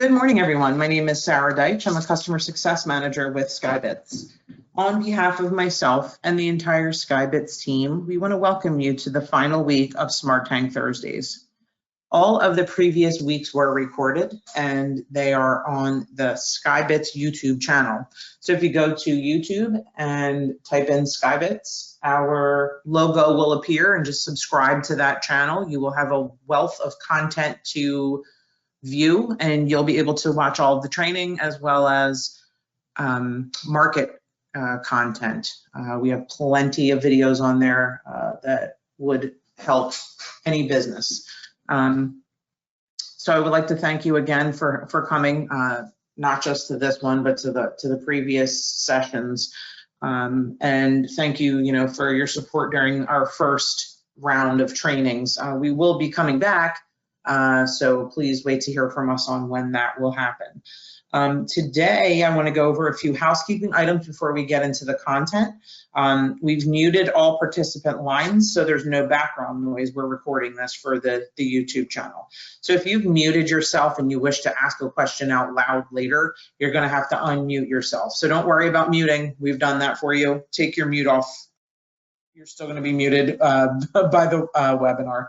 Good morning, everyone. My name is Sarah Deitch. I'm a customer success manager with Skybits. On behalf of myself and the entire Skybits team, we want to welcome you to the final week of SmartTank Thursdays. All of the previous weeks were recorded and they are on the Skybits YouTube channel. So if you go to YouTube and type in Skybits, our logo will appear, and just subscribe to that channel. You will have a wealth of content to view, and you'll be able to watch all of the training as well as market content. We have plenty of videos on there that would help any business. So I would like to thank you again for coming, not just to this one, but to the previous sessions. And thank you, for your support during our first round of trainings. We will be coming back. So please wait to hear from us on when that will happen. Today, I want to go over a few housekeeping items before we get into the content. We've muted all participant lines, so there's no background noise. We're recording this for the YouTube channel. So if you've muted yourself and you wish to ask a question out loud later, you're going to have to unmute yourself. So don't worry about muting. We've done that for you. Take your mute off. You're still going to be muted by the webinar.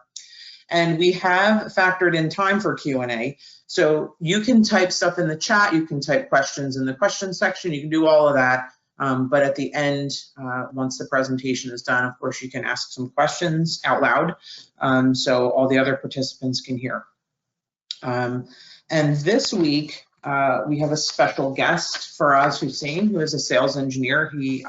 And we have factored in time for Q&A. So you can type stuff in the chat, you can type questions in the question section, you can do all of that. But at the end, once the presentation is done, of course, you can ask some questions out loud so all the other participants can hear. And this week, we have a special guest, Faraz Hussain, who is a sales engineer. He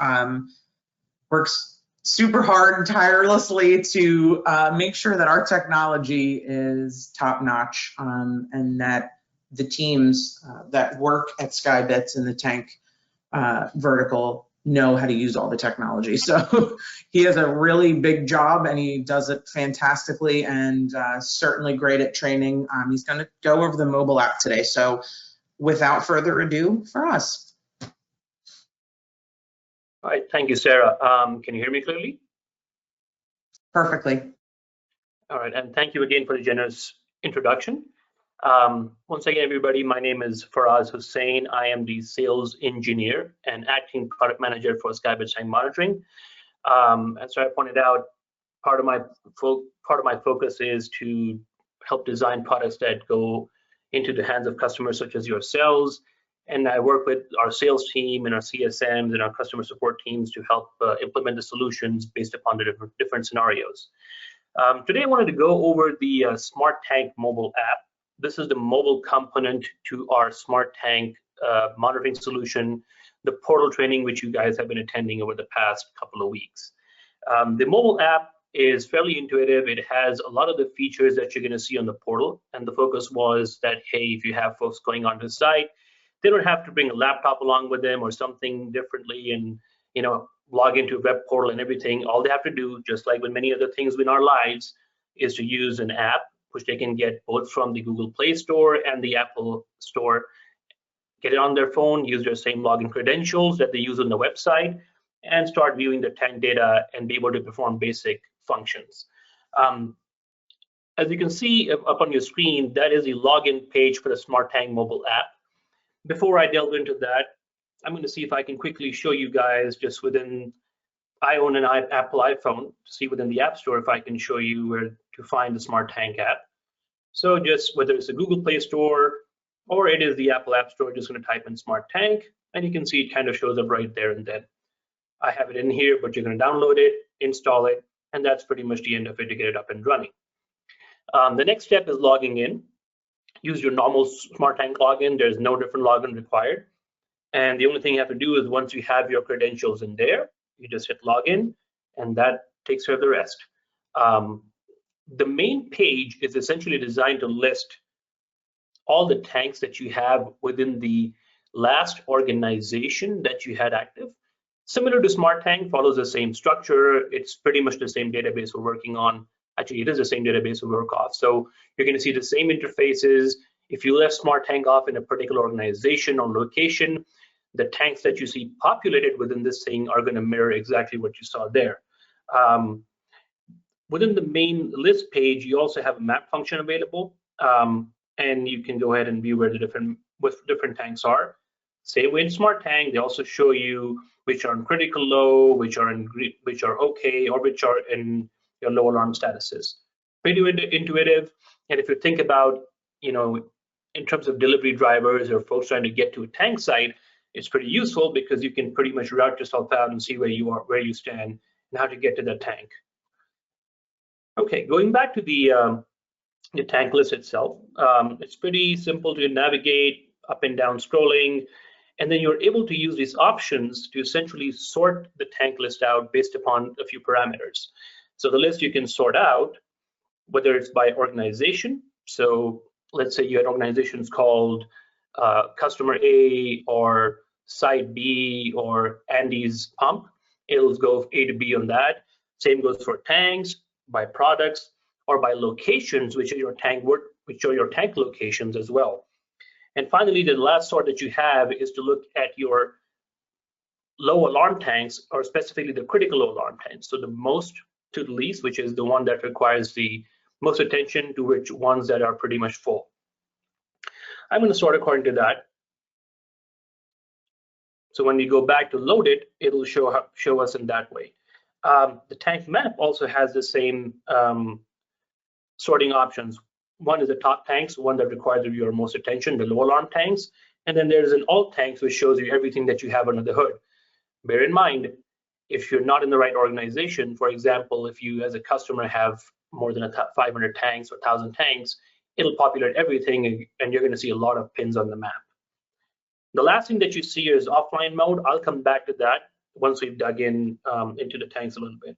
works super hard and tirelessly to make sure that our technology is top notch and that the teams that work at Skybits in the tank vertical know how to use all the technology. So he has a really big job and he does it fantastically, and certainly great at training. He's going to go over the mobile app today. So without further ado, for us. All right, thank you, Sarah. Can you hear me clearly? Perfectly. All right, and thank you again for the generous introduction. Once again, everybody, my name is Faraz Hussain. I am the sales engineer and acting product manager for Skybits Tank Monitoring. As Sarah pointed out, part of my focus is to help design products that go into the hands of customers such as yourselves. And I work with our sales team and our CSMs and our customer support teams to help implement the solutions based upon the different scenarios. Today, I wanted to go over the SmartTank mobile app. This is the mobile component to our SmartTank monitoring solution, the portal training, which you guys have been attending over the past couple of weeks. The mobile app is fairly intuitive. It has a lot of the features that you're going to see on the portal. And the focus was that, hey, if you have folks going onto the site, they don't have to bring a laptop along with them or something differently and log into a web portal and everything. All they have to do, just like with many other things in our lives, is to use an app, which they can get both from the Google Play Store and the Apple Store. Get it on their phone, use their same login credentials that they use on the website, and start viewing the tank data and be able to perform basic functions. As you can see up on your screen, that is the login page for the SmartTank mobile app. Before I delve into that, I'm going to see if I can quickly show you guys just within, I own an Apple iPhone, to see within the App Store if I can show you where to find the SmartTank app. So just whether it's the Google Play Store or it is the Apple App Store, just going to type in SmartTank, and you can see it kind of shows up right there and then. I have it in here, but you're going to download it, install it, and that's pretty much the end of it to get it up and running. The next step is logging in. Use your normal SmartTank login. There's no different login required. And the only thing you have to do is once you have your credentials in there, you just hit login, and that takes care of the rest. The main page is essentially designed to list all the tanks that you have within the last organization that you had active. Similar to SmartTank, follows the same structure. It's pretty much the same database we're working on. Actually, it is the same database we work off. So you're going to see the same interfaces. If you left SmartTank off in a particular organization or location, the tanks that you see populated within this thing are going to mirror exactly what you saw there. Within the main list page, you also have a map function available. and you can go ahead and view where the different tanks are. Same way in SmartTank, they also show you which are in critical low, which are okay, or which are in your low alarm statuses. Pretty intuitive. And if you think about, in terms of delivery drivers or folks trying to get to a tank site, it's pretty useful because you can pretty much route yourself out and see where you are, where you stand, and how to get to that tank. Okay, going back to the tank list itself, it's pretty simple to navigate, up and down scrolling, and then you're able to use these options to essentially sort the tank list out based upon a few parameters. So the list you can sort out, whether it's by organization. So let's say you had organizations called Customer A or Site B or Andy's Pump. It'll go A to B on that. Same goes for tanks, by products, or by locations, which are your tank locations as well. And finally, the last sort that you have is to look at your low alarm tanks, or specifically the critical low alarm tanks. So the most to the least, which is the one that requires the most attention, to which ones that are pretty much full. I'm going to sort according to that. So when we go back to load it, it'll show us in that way. The tank map also has the same sorting options. One is the top tanks, one that requires your most attention, the low alarm tanks. And then there's an alt tanks, which shows you everything that you have under the hood. Bear in mind, if you're not in the right organization, for example, if you as a customer have more than 500 tanks or 1,000 tanks, it'll populate everything, and you're going to see a lot of pins on the map. The last thing that you see is offline mode. I'll come back to that once we've dug in into the tanks a little bit.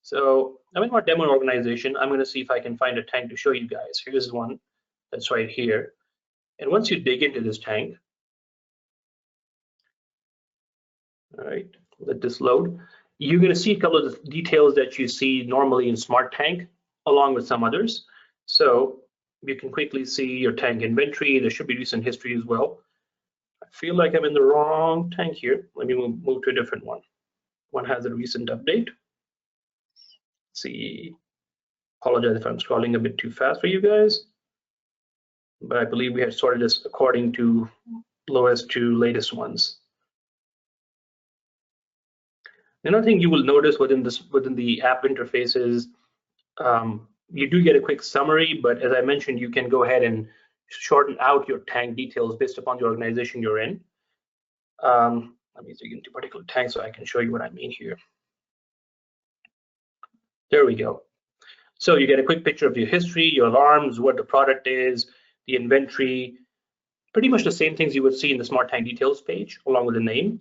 So I'm in our demo organization. I'm going to see if I can find a tank to show you guys. Here's one that's right here. And once you dig into this tank, all right, let this load. You're going to see a couple of the details that you see normally in SmartTank, along with some others. So you can quickly see your tank inventory. There should be recent history as well. I feel like I'm in the wrong tank here. Let me move to a different one. One has a recent update. Let's see. Apologize if I'm scrolling a bit too fast for you guys, but I believe we had sorted this according to lowest to latest ones. Another thing you will notice within the app interfaces, you do get a quick summary, but as I mentioned, you can go ahead and shorten out your tank details based upon the organization you're in. Let me dig into particular tanks so I can show you what I mean here. There we go. So you get a quick picture of your history, your alarms, what the product is, the inventory, pretty much the same things you would see in the SmartTank details page, along with the name.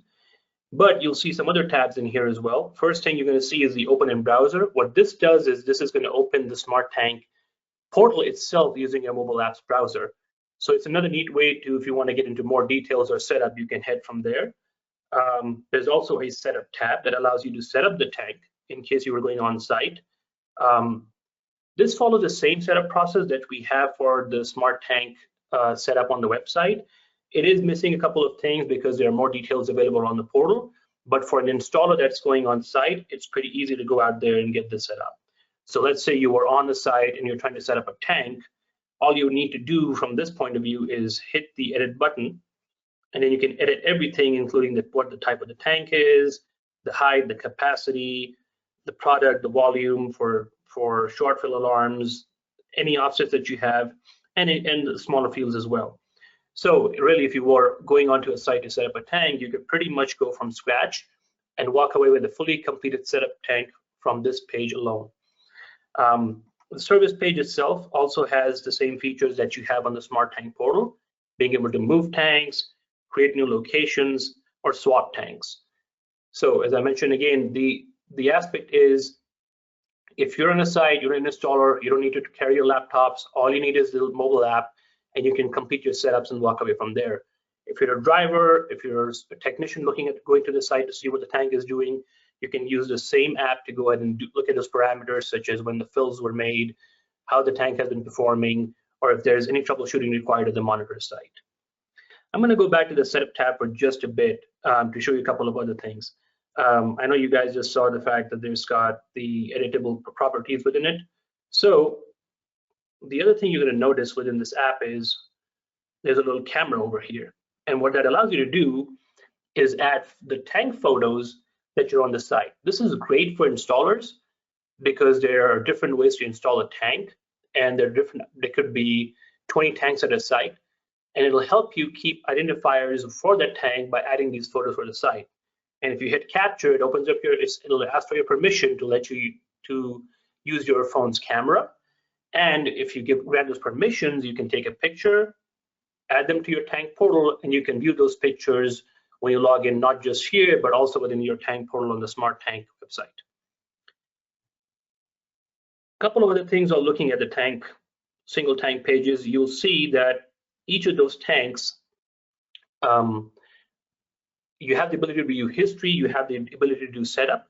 But you'll see some other tabs in here as well. First thing you're going to see is the open in browser. What this does is this is going to open the SmartTank portal itself using your mobile apps browser. So it's another neat way to, if you want to get into more details or setup, you can head from there. There's also a setup tab that allows you to set up the tank in case you were going on site. This follows the same setup process that we have for the SmartTank setup on the website. It is missing a couple of things because there are more details available on the portal, but for an installer that's going on site, it's pretty easy to go out there and get this set up. So let's say you were on the site and you're trying to set up a tank. All you need to do from this point of view is hit the edit button, and then you can edit everything, including what the type of the tank is, the height, the capacity, the product, the volume for short fill alarms, any offsets that you have, and the smaller fields as well. So really, if you were going onto a site to set up a tank, you could pretty much go from scratch and walk away with a fully completed setup tank from this page alone. The service page itself also has the same features that you have on the SmartTank portal, being able to move tanks, create new locations, or swap tanks. So as I mentioned again, the aspect is, if you're on a site, you're an installer, you don't need to carry your laptops. All you need is the mobile app, and you can complete your setups and walk away from there. If you're a driver, if you're a technician looking at going to the site to see what the tank is doing, you can use the same app to go ahead and look at those parameters, such as when the fills were made, how the tank has been performing, or if there's any troubleshooting required at the monitor site. I'm going to go back to the setup tab for just a bit to show you a couple of other things. I know you guys just saw the fact that there's got the editable properties within it. So The other thing you're going to notice within this app is there's a little camera over here. And what that allows you to do is add the tank photos that you're on the site. This is great for installers because there are different ways to install a tank, and there could be 20 tanks at a site, and it'll help you keep identifiers for that tank by adding these photos for the site. And if you hit capture, it opens up it'll ask for your permission to let you to use your phone's camera. And if you grant those permissions, you can take a picture, add them to your tank portal, and you can view those pictures when you log in, not just here, but also within your tank portal on the SmartTank website. A couple of other things while looking at the single tank pages, you'll see that each of those tanks, you have the ability to view history, you have the ability to do setup.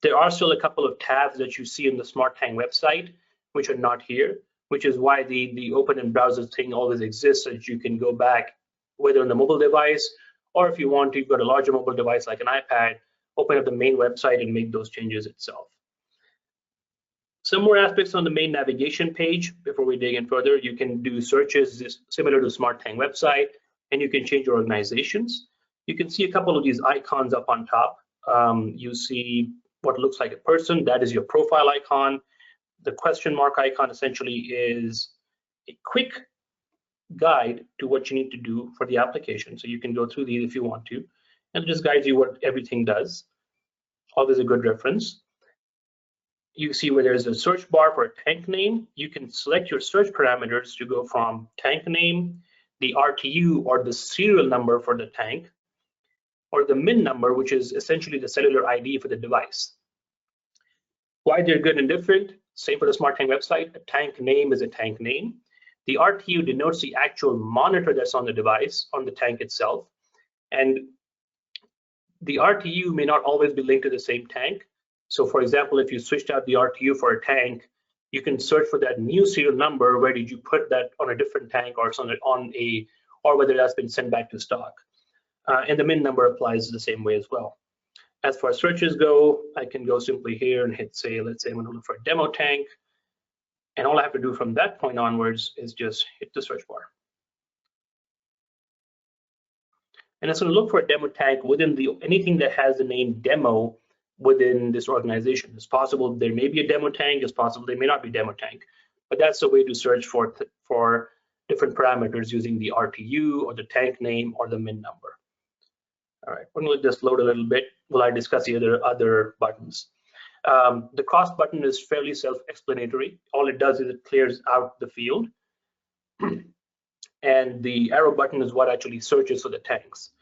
There are still a couple of tabs that you see in the SmartTank website, which are not here, which is why the open in browser thing always exists, so that you can go back, whether on the mobile device, or if you want to, you've got a larger mobile device like an iPad, open up the main website and make those changes itself. Some more aspects on the main navigation page. Before we dig in further, you can do searches similar to SmartTank website, and you can change your organizations. You can see a couple of these icons up on top. You see what looks like a person, that is your profile icon. The question mark icon essentially is a quick guide to what you need to do for the application. So you can go through these if you want to, and it just guides you what everything does. Always a good reference. You see where there's a search bar for a tank name. You can select your search parameters to go from tank name, the RTU or the serial number for the tank, or the MIN number, which is essentially the cellular ID for the device. Why they're good and different? Same for the SmartTank website. A tank name is a tank name. The RTU denotes the actual monitor that's on the device, on the tank itself. And the RTU may not always be linked to the same tank. So for example, if you switched out the RTU for a tank, you can search for that new serial number. Where did you put that on a different tank, or or whether that's been sent back to stock. And the MIN number applies the same way as well. As far as searches go, I can go simply here and hit let's say I'm going to look for a demo tank. And all I have to do from that point onwards is just hit the search bar. And it's going to look for a demo tank within anything that has the name demo within this organization. It's possible there may be a demo tank, it's possible there may not be demo tank, but that's the way to search for different parameters using the RTU or the tank name or the MIN number. All right, we're going to let this load a little bit while I discuss the other buttons. The cross button is fairly self-explanatory. All it does is it clears out the field. And the arrow button is what actually searches for the tanks.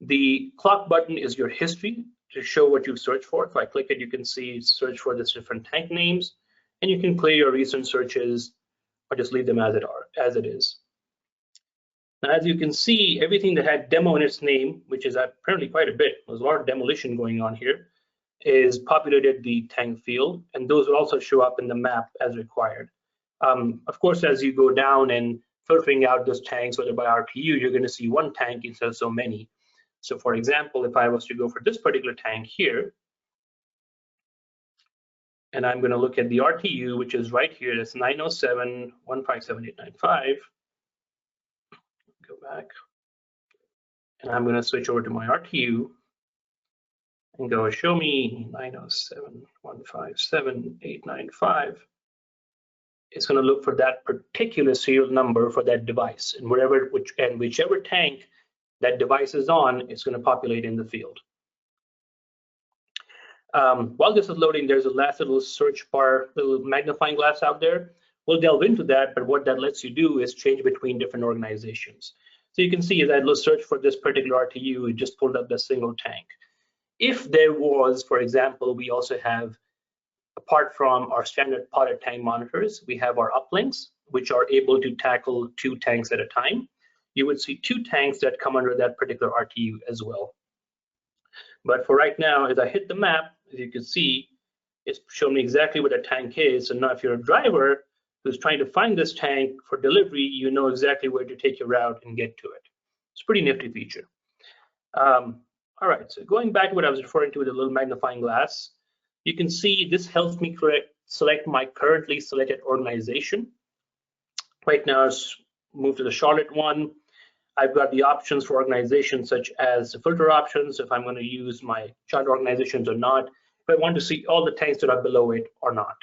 The clock button is your history to show what you've searched for. If I click it, you can see search for the different tank names, and you can clear your recent searches or just leave them as it is. Now, as you can see, everything that had demo in its name, which is apparently quite a bit, there's a lot of demolition going on here, is populated the tank field, and those will also show up in the map as required. Of course, as you go down and filtering out those tanks, whether by RTU, you're going to see one tank instead of so many. So for example, if I was to go for this particular tank here, and I'm going to look at the RTU, which is right here, that's 907.157.895. Go back, and I'm going to switch over to my RTU and go show me 907.157.895. It's going to look for that particular serial number for that device, and whichever tank that device is on, it's going to populate in the field. While this is loading, there's a last little search bar, little magnifying glass out there. We'll delve into that, but what that lets you do is change between different organizations. So you can see as I search for this particular RTU, it just pulled up the single tank. If there was, for example, we also have, apart from our standard potted tank monitors, we have our uplinks, which are able to tackle 2 tanks at a time. You would see 2 tanks that come under that particular RTU as well. But for right now, as I hit the map, as you can see, it's showing me exactly what a tank is. So now if you're a driver who's trying to find this tank for delivery, you know exactly where to take your route and get to it. It's a pretty nifty feature. All right, so going back to what I was referring to with a little magnifying glass, you can see this helps me select my currently selected organization. Right now, let's move to the Charlotte one. I've got the options for organizations such as the filter options, if I'm going to use my child organizations or not, if I want to see all the tanks that are below it or not.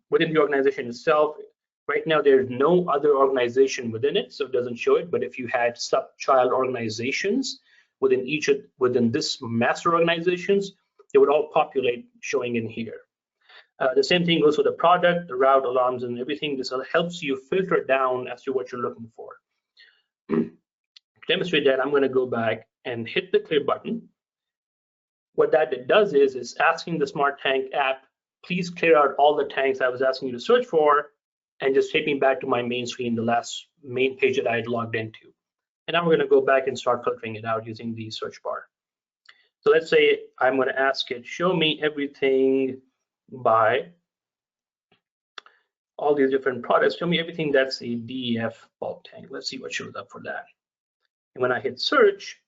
Within the organization itself, right now there's no other organization within it, so it doesn't show it. But if you had sub-child organizations within this master organizations, they would all populate showing in here. The same thing goes for the product, the route, alarms, and everything. This helps you filter down as to what you're looking for. To demonstrate that, I'm going to go back and hit the clear button. What that does is it's asking the SmartTank app, please clear out all the tanks I was asking you to search for, and just take me back to my main screen, the last main page that I had logged into. And now we're going to go back and start filtering it out using the search bar. So let's say I'm going to ask it, show me everything by all these different products, show me everything that's a DEF bulk tank. Let's see what shows up for that. And when I hit search,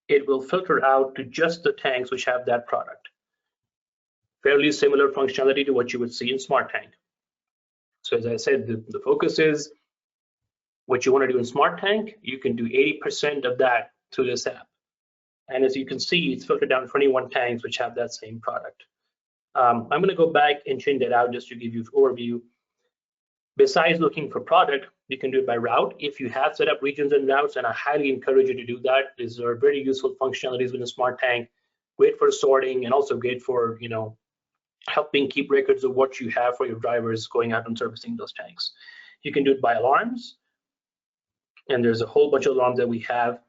it will filter out to just the tanks which have that product. Fairly similar functionality to what you would see in SmartTank. So as I said, the focus is what you want to do in SmartTank, you can do 80% of that through this app. And as you can see, it's filtered down 21 tanks which have that same product. I'm going to go back and change that out just to give you an overview. Besides looking for product, you can do it by route. If you have set up regions and routes, and I highly encourage you to do that. These are very useful functionalities within SmartTank, great for sorting and also great for, helping keep records of what you have for your drivers going out and servicing those tanks. You can do it by alarms, and there's a whole bunch of alarms that we have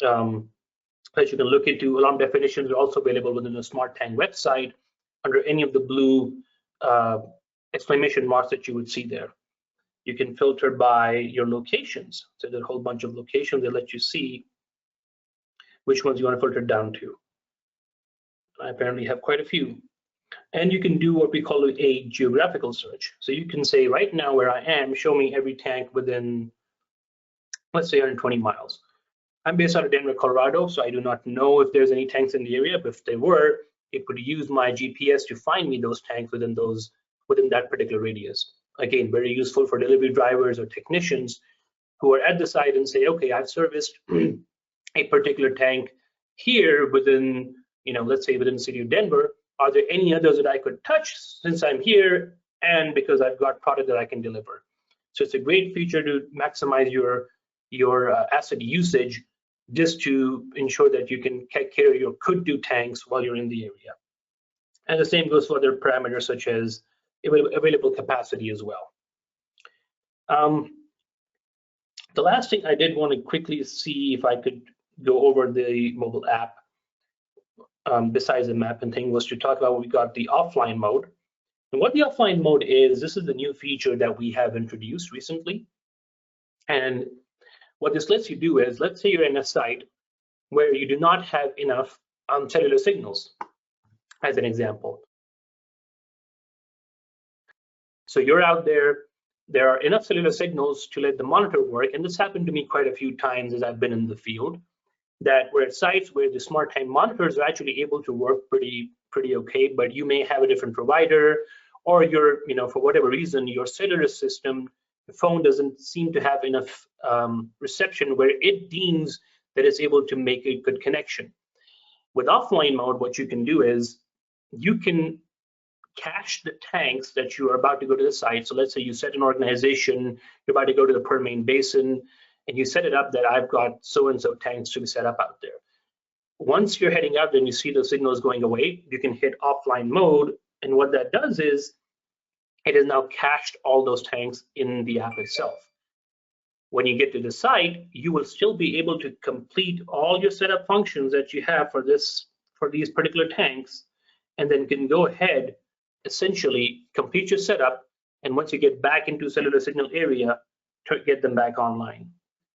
that you can look into. Alarm definitions are also available within the SmartTank website under any of the blue exclamation marks that you would see there. You can filter by your locations. So there's a whole bunch of locations that let you see which ones you want to filter down to. I apparently have quite a few. And you can do what we call a geographical search. So you can say right now where I am, show me every tank within, let's say 120 miles. I'm based out of Denver, Colorado, so I do not know if there's any tanks in the area, but if there were, it would use my GPS to find me those tanks within that particular radius. Again, very useful for delivery drivers or technicians who are at the site and say, okay, I've serviced a particular tank here within, let's say within the city of Denver. Are there any others that I could touch since I'm here and because I've got product that I can deliver? So it's a great feature to maximize your asset usage, just to ensure that you can take care of your could-do tanks while you're in the area. And the same goes for other parameters such as available capacity as well. The last thing I did want to quickly see if I could go over the mobile app, besides the map and thing, was to talk about what we got the offline mode. And what the offline mode is, this is the new feature that we have introduced recently. And what this lets you do is, let's say you're in a site where you do not have enough cellular signals, as an example. So you're out there are enough cellular signals to let the monitor work, and this happened to me quite a few times as I've been in the field, that we're at sites where the SmartTank monitors are actually able to work pretty okay, but you may have a different provider, or you're, for whatever reason, your cellular system, the phone doesn't seem to have enough reception where it deems that it's able to make a good connection. With offline mode, what you can do is you can cache the tanks that you are about to go to the site. So let's say you set an organization, you're about to go to the Permian Basin, and you set it up that I've got so-and-so tanks to be set up out there. Once you're heading out and you see the signals going away, you can hit offline mode, and what that does is it has now cached all those tanks in the app itself. When you get to the site, you will still be able to complete all your setup functions that you have for these particular tanks, and then can go ahead, essentially complete your setup, and once you get back into cellular signal area, get them back online.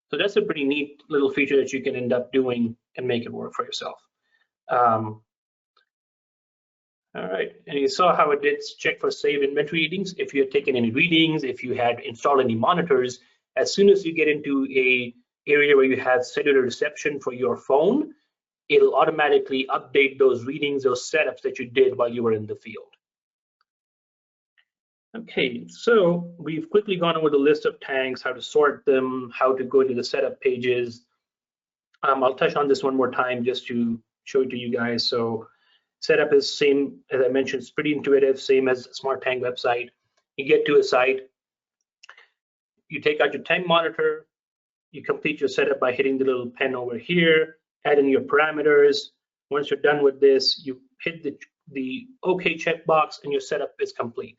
So that's a pretty neat little feature that you can end up doing and make it work for yourself. All right, and you saw how it did check for save inventory readings. If you had taken any readings, if you had installed any monitors, as soon as you get into a area where you have cellular reception for your phone, it'll automatically update those readings, those setups that you did while you were in the field. Okay, so we've quickly gone over the list of tanks, how to sort them, how to go into the setup pages. I'll touch on this one more time just to show it to you guys. So setup is same, as I mentioned, it's pretty intuitive, same as SmartTank website. You get to a site, you take out your tank monitor, you complete your setup by hitting the little pen over here, add in your parameters. Once you're done with this, you hit the OK checkbox and your setup is complete.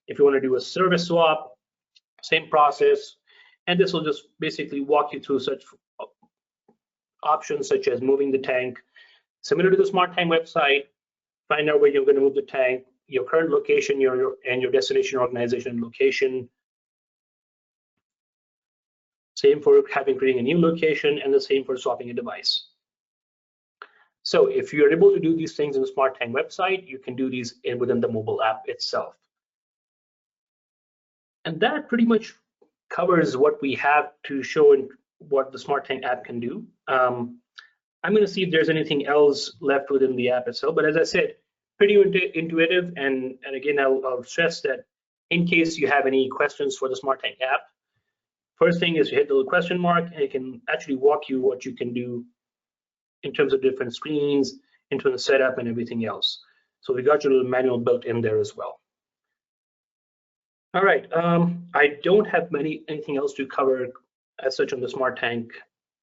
If you want to do a service swap, same process, and this will just basically walk you through such options such as moving the tank, similar to the SmartTank website, find out where you're going to move the tank, your current location, and your destination organization location. Same for creating a new location, and the same for swapping a device. So if you're able to do these things in the SmartTank website, you can do these within the mobile app itself. And that pretty much covers what we have to show and what the SmartTank app can do. I'm going to see if there's anything else left within the app itself. But as I said, pretty intuitive. And again, I'll stress that in case you have any questions for the SmartTank app, first thing is you hit the little question mark, and it can actually walk you what you can do in terms of different screens, in terms of setup and everything else. So we got your little manual built in there as well. All right, I don't have anything else to cover as such on the SmartTank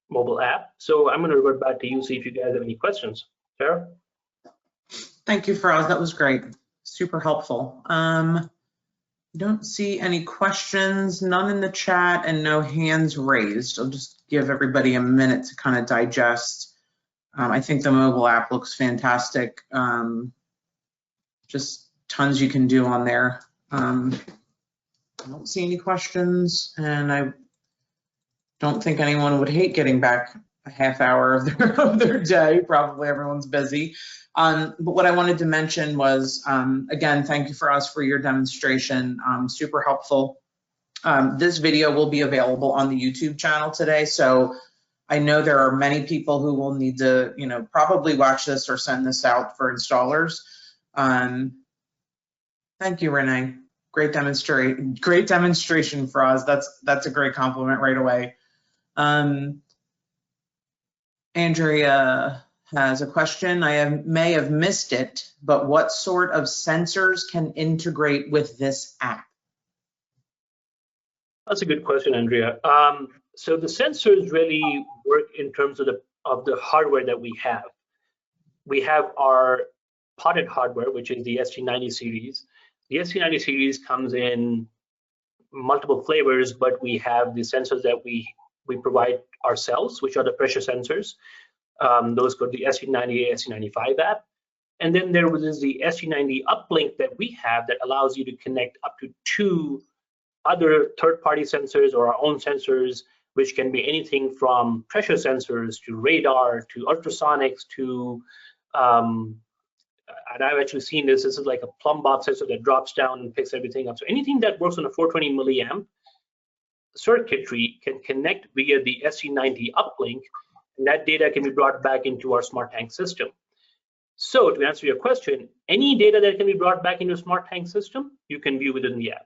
mobile app. So I'm going to revert back to you, see if you guys have any questions. Sarah? Thank you, Faraz. That was great. Super helpful. Don't see any questions, none in the chat, and no hands raised. I'll just give everybody a minute to kind of digest. I think the mobile app looks fantastic. Just tons you can do on there. I don't see any questions, and I don't think anyone would hate getting back a half hour of their day. Probably everyone's busy. But what I wanted to mention was, again, thank you Faraz for your demonstration. Super helpful. This video will be available on the YouTube channel today. So I know there are many people who will need to, probably watch this or send this out for installers. Thank you, Renee. Great demonstration, Faraz. That's a great compliment right away. Andrea has a question. I may have missed it, but what sort of sensors can integrate with this app? That's a good question, Andrea. So the sensors really work in terms of the hardware that we have. We have our potted hardware, which is the ST90 series. The ST90 series comes in multiple flavors, but we have the sensors that we provide ourselves, which are the pressure sensors. Those go to the ST90, ST95 app. And then there is the ST90 uplink that we have that allows you to connect up to 2 other third-party sensors or our own sensors, which can be anything from pressure sensors to radar to ultrasonics to, and I've actually seen this is like a plumb bob sensor that drops down and picks everything up. So anything that works on a 420 milliamp circuitry can connect via the ST90 uplink, and that data can be brought back into our SmartTank system. So to answer your question, any data that can be brought back into a SmartTank system, you can view within the app.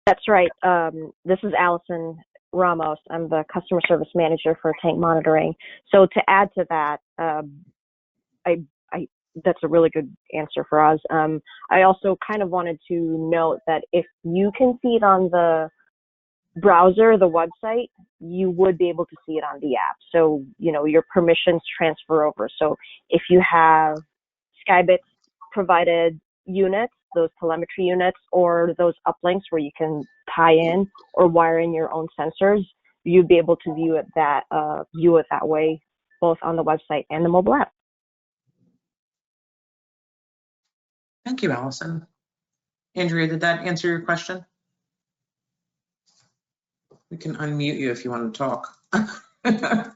That's right. This is Allison Ramos. I'm the customer service manager for tank monitoring. So to add to that, that's a really good answer for us. I also kind of wanted to note that if you can see it on the browser, the website, you would be able to see it on the app. So, your permissions transfer over. So if you have Skybit's provided units, those telemetry units, or those uplinks where you can tie in or wire in your own sensors, you'd be able to view it that way, both on the website and the mobile app. Thank you, Allison. Andrea, did that answer your question? We can unmute you if you want to talk. Here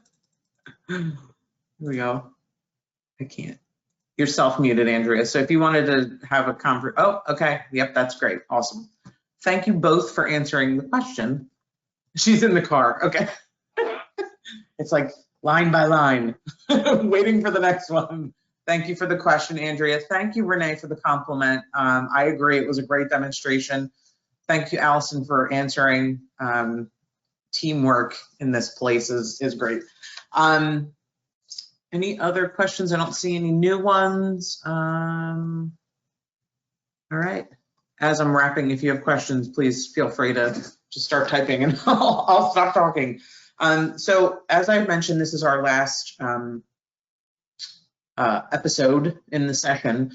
we go. I can't. You're self-muted, Andrea. So if you wanted to have a conference, oh, okay. Yep, that's great. Awesome. Thank you both for answering the question. She's in the car. Okay. It's like line by line, waiting for the next one. Thank you for the question, Andrea. Thank you, Renee, for the compliment. I agree, it was a great demonstration. Thank you, Allison, for answering. Teamwork in this place is great. Any other questions? I don't see any new ones. All right. As I'm wrapping, if you have questions, please feel free to just start typing and I'll stop talking. So as I mentioned, this is our last episode in the session.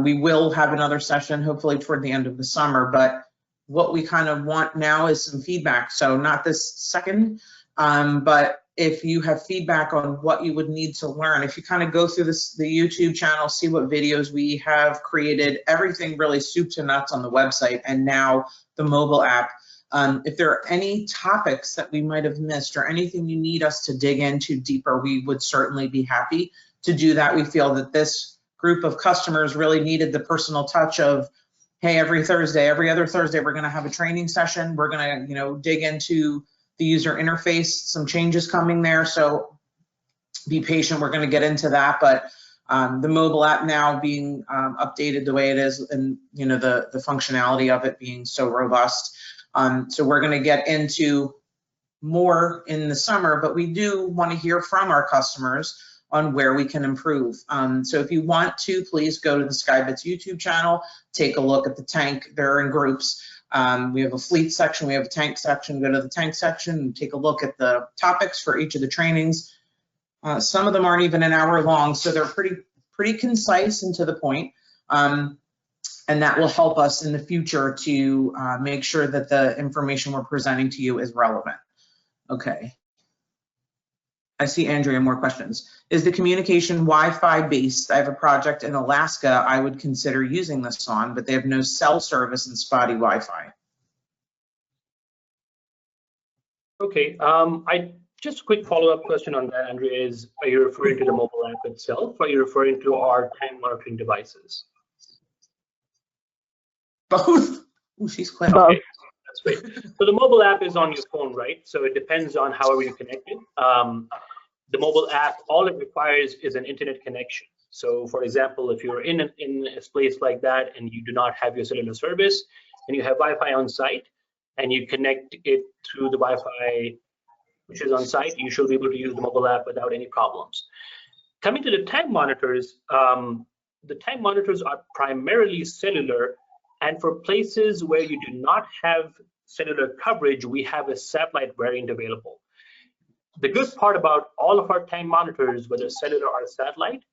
We will have another session hopefully toward the end of the summer, but what we kind of want now is some feedback. So not this second, but if you have feedback on what you would need to learn, if you kind of go through the YouTube channel, see what videos we have created, everything really soup to nuts on the website and now the mobile app. If there are any topics that we might have missed or anything you need us to dig into deeper, we would certainly be happy to do that. We feel that this group of customers really needed the personal touch of, hey, every Thursday, every other Thursday, we're going to have a training session. We're going to, dig into the user interface, some changes coming there. So be patient. We're going to get into that. But the mobile app now being updated the way it is and, the functionality of it being so robust. So we're going to get into more in the summer, but we do want to hear from our customers on where we can improve. So if you want to, please go to the Skybits YouTube channel, take a look at the tank. They're in groups. We have a fleet section, we have a tank section. Go to the tank section and take a look at the topics for each of the trainings. Some of them aren't even an hour long, so they're pretty concise and to the point. And that will help us in the future to make sure that the information we're presenting to you is relevant. Okay. I see Andrea, more questions. Is the communication Wi-Fi based? I have a project in Alaska I would consider using this on, but they have no cell service and spotty Wi-Fi. Okay, just a quick follow-up question on that, Andrea, is are you referring to the mobile app itself or are you referring to our time monitoring devices? Both? Ooh, she's quick. Okay, that's great. So the mobile app is on your phone, right? So it depends on however you connect it. The mobile app, all it requires is an internet connection. So for example, if you're in a place like that and you do not have your cellular service and you have Wi-Fi on site and you connect it through the Wi-Fi which is on site, you should be able to use the mobile app without any problems. Coming to the tank monitors are primarily cellular, and for places where you do not have cellular coverage, we have a satellite variant available. The good part about all of our tank monitors, whether cellular or satellite,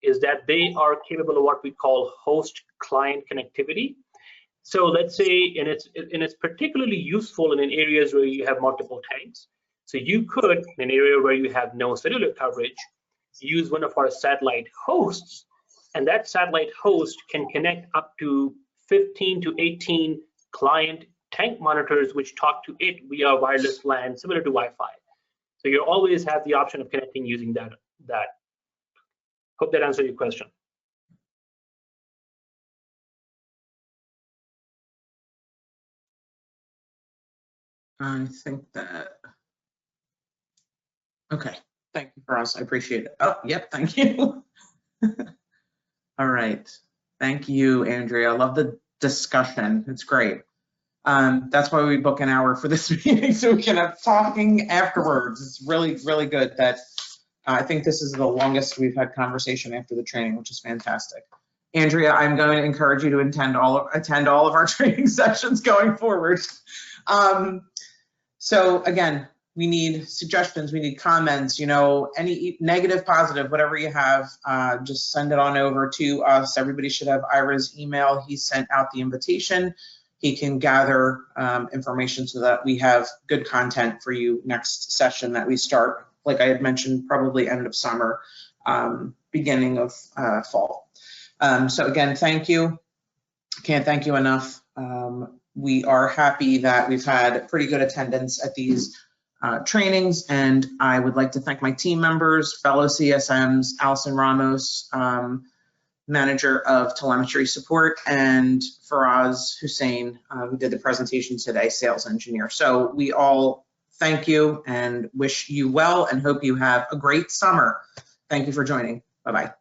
is that they are capable of what we call host-client connectivity. So let's say, and it's particularly useful in areas where you have multiple tanks. So you could, in an area where you have no cellular coverage, use one of our satellite hosts, and that satellite host can connect up to 15 to 18 client tank monitors which talk to it via wireless LAN, similar to Wi-Fi. So you always have the option of connecting using that. Hope that answered your question. I think that, okay. Thank you, Faraz. I appreciate it. Oh, yep, thank you. All right. Thank you, Andrea. I love the discussion. It's great. That's why we book an hour for this meeting, so we can have talking afterwards. It's really, really good that I think this is the longest we've had conversation after the training, which is fantastic. Andrea, I'm going to encourage you to attend all of our training sessions going forward. So again, we need suggestions, we need comments, any negative, positive, whatever you have, just send it on over to us. Everybody should have Ira's email. He sent out the invitation. He can gather information so that we have good content for you next session that we start, like I had mentioned, probably end of summer, beginning of fall. So again, thank you. Can't thank you enough. We are happy that we've had pretty good attendance at these trainings, and I would like to thank my team members, fellow CSMs, Allison Ramos, Manager of Telemetry Support, and Faraz Hussain, who did the presentation today, Sales Engineer. So we all thank you and wish you well and hope you have a great summer. Thank you for joining. Bye-bye.